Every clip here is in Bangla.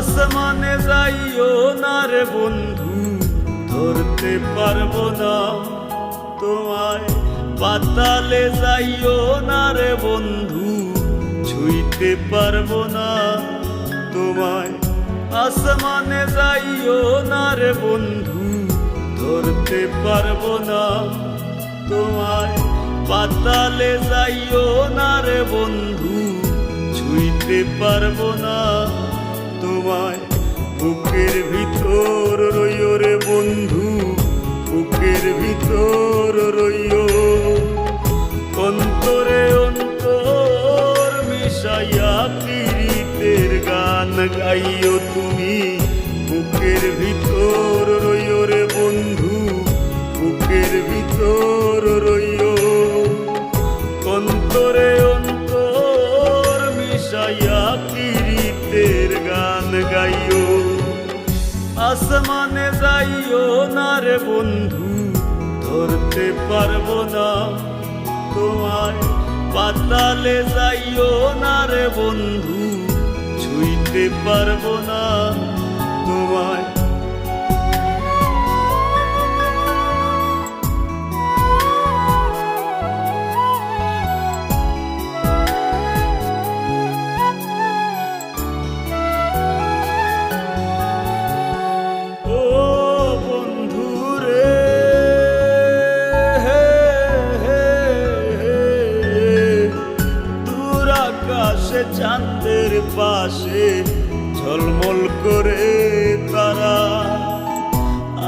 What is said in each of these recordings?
আসমানে যাইও না রে বন্ধু, ধরতে পারবো না তোমায়। পাতালে যাইও না রে বন্ধু, ছুঁইতে পারবো না তোমায়। আসমানে যাইও না রে বন্ধু, ধরতে পারবো না তোমায়। পাতালে যাইও না রে বন্ধু, ছুঁইতে পারবো না তোমায়। বুকের ভিতর রইও রে বন্ধু, বুকের ভিতর রইও। অন্তরে অন্তর মিশাইয়া পীড়িতের গান গাইও তুমি। বুকের ভিতর রইও রে বন্ধু, বুকের ভিতর রইও। অন্তরে অন্তর মিশাইয়া পীড়িতের গান গাইও। আসমানে যাইও না রে বন্ধু, ধরতে পারবো না তোমায়। পাতালে যাইও না রে বন্ধু, ছুঁইতে পারবো না তোমায়। চাঁদের পাশে ঝলমল করে তারা,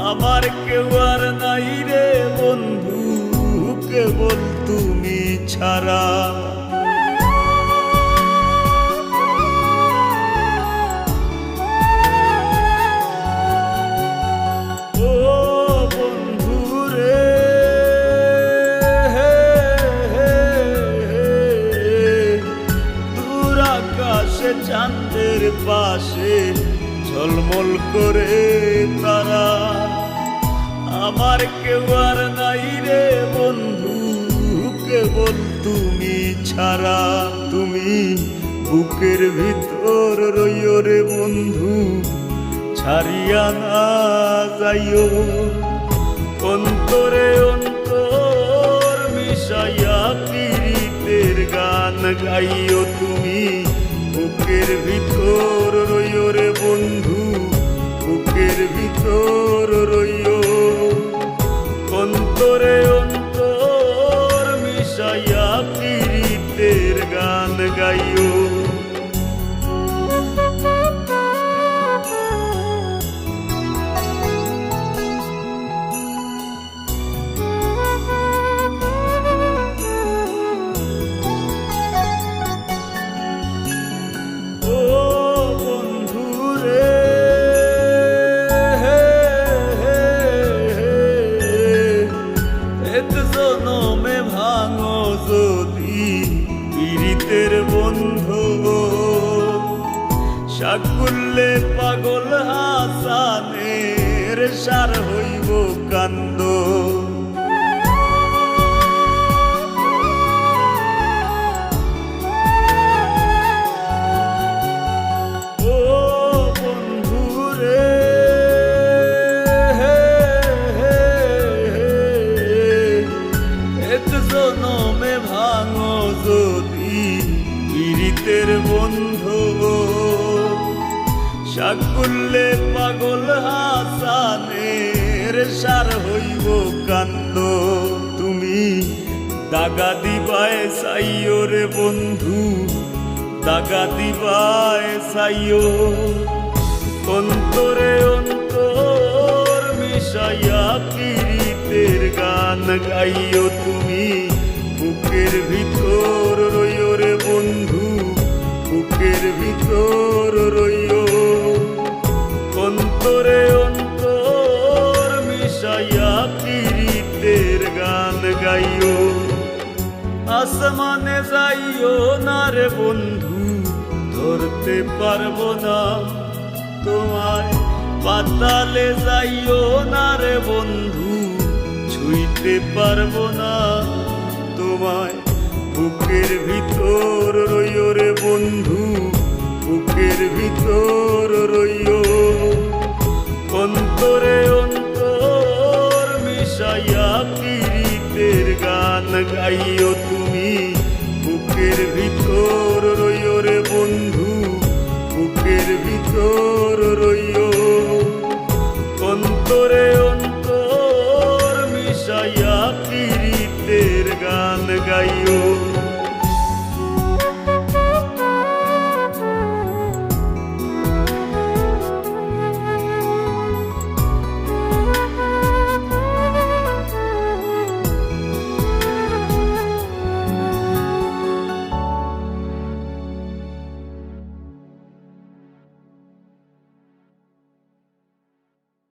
আমার কেউ আর নাই রে বন্ধু, কেবল তুমি ছাড়া। ও বন্ধু রে, চাঁদের পাশে ঝলমল করে তারা, আমার কেউ আর নাই রে বন্ধু, কেবল তুমি ছাড়া। তুমি বুকের ভিতর রইও রে বন্ধু, ছাড়িয়া না যাইও। অন্তরে অন্তর মিশাইয়া পীড়িতের গান গাইও তুমি। বুকের ভিতর রইও রে বন্ধু, বুকের ভিতর রইও। অন্তরে অন্তর মিশাইয়া পীড়িতের গান গাইও। জনমে ভাঙো যদি পীড়িতের বন্ধু, সাকুল্যে পাগল হাসানের সার হইব কান্দ। জনমে ভাঙো যদি পীড়িতের বন্ধু, সাকুল্যে পাগল হাসানের সার হইব কান্দ। তুমি দাগা দিবায় চাইও রে বন্ধু, দাগা দিবায় চাইও। অন্তরে অন্তর মিশাইয়া পীড়িতের গান গাইও তুমি। বুকের ভিতর রইও রে বন্ধু, বুকের ভিতর রইও। অন্তরে অন্তর মিশাইয়া পীড়িতের গান গাইও। আসমানে যাইও না রে বন্ধু, ধরতে পারবো না তোমায়। পাতালে যাইও না রে বন্ধু, ছুঁইতে পারবো না তোমায়। বুকের ভিতর রইও রে বন্ধু, বুকের ভিতর রইও, অন্তরে অন্তর মিশাইয়া পীড়িতের গান গাইও তুমি। বুকের ভিতর রইও রে বন্ধু, বুকের ভিতর রইও, অন্তরে অন্তর মিশাইয়া পীড়িতের গান গাইও।